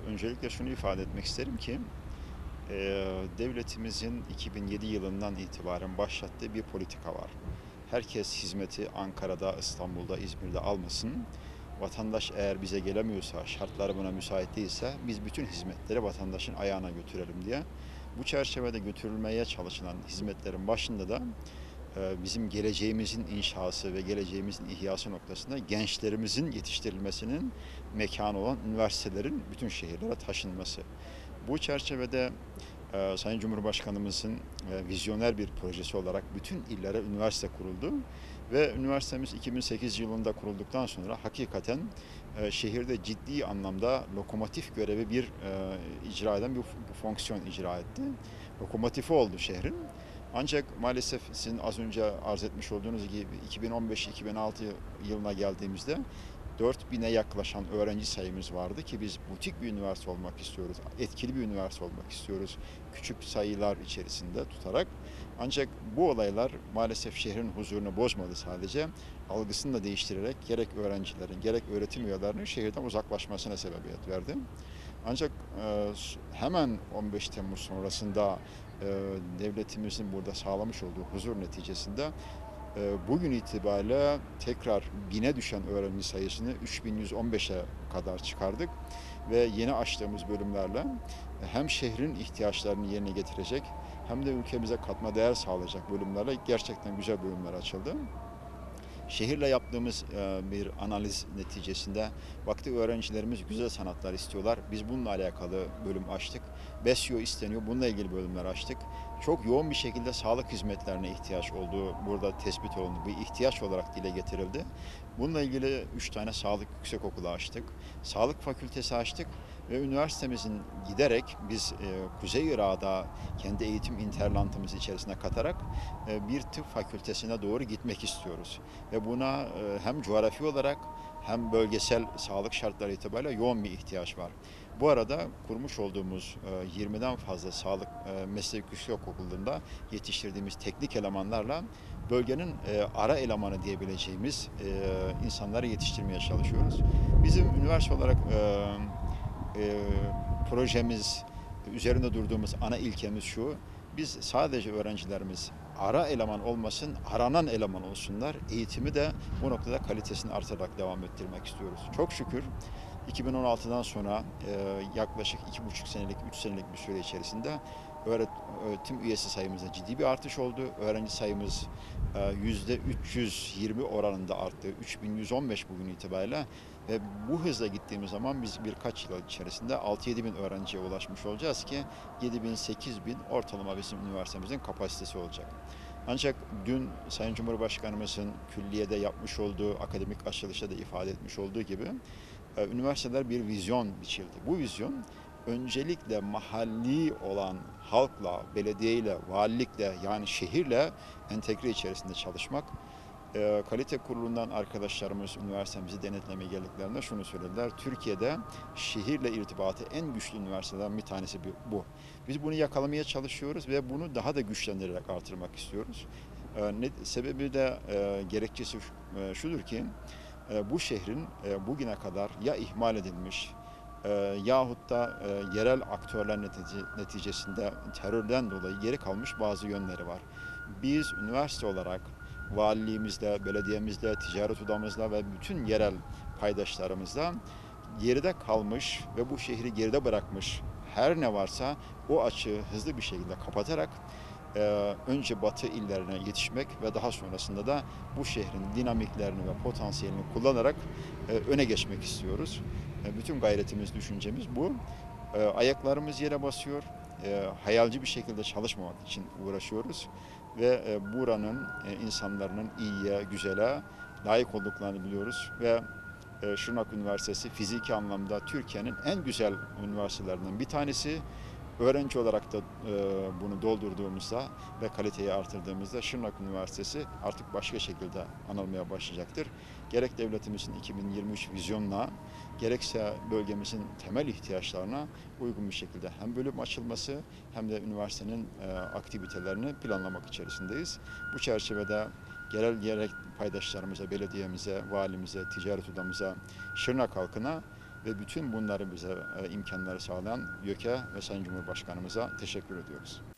Öncelikle şunu ifade etmek isterim ki, devletimizin 2007 yılından itibaren başlattığı bir politika var. Herkes hizmeti Ankara'da, İstanbul'da, İzmir'de almasın. Vatandaş eğer bize gelemiyorsa, şartları buna müsait değilse biz bütün hizmetleri vatandaşın ayağına götürelim diye. Bu çerçevede götürülmeye çalışılan hizmetlerin başında da bizim geleceğimizin inşası ve geleceğimizin ihyası noktasında gençlerimizin yetiştirilmesinin mekanı olan üniversitelerin bütün şehirlere taşınması. Bu çerçevede Sayın Cumhurbaşkanımızın vizyoner bir projesi olarak bütün illere üniversite kuruldu ve üniversitemiz 2008 yılında kurulduktan sonra hakikaten şehirde ciddi anlamda lokomotif görevi icra eden bir fonksiyon icra etti. Lokomotifi oldu şehrin. Ancak maalesef sizin az önce arz etmiş olduğunuz gibi 2015-2016 yılına geldiğimizde 4000'e yaklaşan öğrenci sayımız vardı ki biz butik bir üniversite olmak istiyoruz, etkili bir üniversite olmak istiyoruz, küçük sayılar içerisinde tutarak. Ancak bu olaylar maalesef şehrin huzurunu bozmadı sadece, algısını da değiştirerek gerek öğrencilerin gerek öğretim üyelerinin şehirden uzaklaşmasına sebebiyet verdi. Ancak hemen 15 Temmuz sonrasında devletimizin burada sağlamış olduğu huzur neticesinde bugün itibariyle tekrar 1000'e düşen öğrenci sayısını 3115'e kadar çıkardık ve yeni açtığımız bölümlerle hem şehrin ihtiyaçlarını yerine getirecek hem de ülkemize katma değer sağlayacak bölümlerle gerçekten güzel bölümler açıldı. Şehirle yaptığımız bir analiz neticesinde baktık öğrencilerimiz güzel sanatlar istiyorlar. Biz bununla alakalı bölüm açtık. BESYO isteniyor. Bununla ilgili bölümler açtık. Çok yoğun bir şekilde sağlık hizmetlerine ihtiyaç olduğu burada tespit olundu. Bu ihtiyaç olarak dile getirildi. Bununla ilgili 3 tane sağlık yüksekokulu açtık. Sağlık fakültesi açtık ve üniversitemizin giderek biz Kuzey Irak'da kendi eğitim internatımız içerisine katarak bir tıp fakültesine doğru gitmek istiyoruz. Ve buna hem coğrafi olarak hem bölgesel sağlık şartları itibariyle yoğun bir ihtiyaç var. Bu arada kurmuş olduğumuz 20'den fazla sağlık meslek yüksekokulunda yetiştirdiğimiz teknik elemanlarla bölgenin ara elemanı diyebileceğimiz insanları yetiştirmeye çalışıyoruz. Bizim üniversite olarak e, projemiz, üzerinde durduğumuz ana ilkemiz şu: biz sadece öğrencilerimiz ara eleman olmasın, aranan eleman olsunlar. Eğitimi de bu noktada kalitesini artarak devam ettirmek istiyoruz. Çok şükür 2016'dan sonra yaklaşık 2,5 senelik, 3 senelik bir süre içerisinde öğretim üyesi sayımızda ciddi bir artış oldu. Öğrenci sayımız %320 oranında arttı. 3115 bugün itibariyle. Ve bu hızla gittiğimiz zaman biz birkaç yıl içerisinde 6-7 bin öğrenciye ulaşmış olacağız ki 7 bin 8 bin ortalama bizim üniversitemizin kapasitesi olacak. Ancak dün Sayın Cumhurbaşkanımızın külliyede yapmış olduğu akademik açılışta da ifade etmiş olduğu gibi üniversiteler bir vizyon biçildi. Bu vizyon öncelikle mahalli olan halkla, belediyeyle, valilikle yani şehirle entegre içerisinde çalışmak. Kalite kurulundan arkadaşlarımız üniversitemizi denetlemeye geldiklerinde şunu söylediler: Türkiye'de şehirle irtibatı en güçlü üniversitelerden bir tanesi bu. Biz bunu yakalamaya çalışıyoruz ve bunu daha da güçlendirerek artırmak istiyoruz. Sebebi de gerekçesi şudur ki bu şehrin bugüne kadar ya ihmal edilmiş yahut da yerel aktörler neticesinde terörden dolayı geri kalmış bazı yönleri var. Biz üniversite olarak valiliğimizle, belediyemizle, ticaret odamızla ve bütün yerel paydaşlarımızla geride kalmış ve bu şehri geride bırakmış her ne varsa o açığı hızlı bir şekilde kapatarak önce batı illerine yetişmek ve daha sonrasında da bu şehrin dinamiklerini ve potansiyelini kullanarak öne geçmek istiyoruz. Bütün gayretimiz, düşüncemiz bu. Ayaklarımız yere basıyor. Hayalci bir şekilde çalışmamak için uğraşıyoruz ve buranın insanların iyiye, güzele layık olduklarını biliyoruz ve Şırnak Üniversitesi fiziki anlamda Türkiye'nin en güzel üniversitelerinden bir tanesi. Öğrenci olarak da bunu doldurduğumuzda ve kaliteyi artırdığımızda Şırnak Üniversitesi artık başka şekilde anılmaya başlayacaktır. Gerek devletimizin 2023 vizyonuna, gerekse bölgemizin temel ihtiyaçlarına uygun bir şekilde hem bölüm açılması hem de üniversitenin aktivitelerini planlamak içerisindeyiz. Bu çerçevede gerek paydaşlarımıza, belediyemize, valimize, ticaret odamıza, Şırnak halkına ve bütün bunları bize imkanları sağlayan YÖK'e ve Sayın Cumhurbaşkanımıza teşekkür ediyoruz.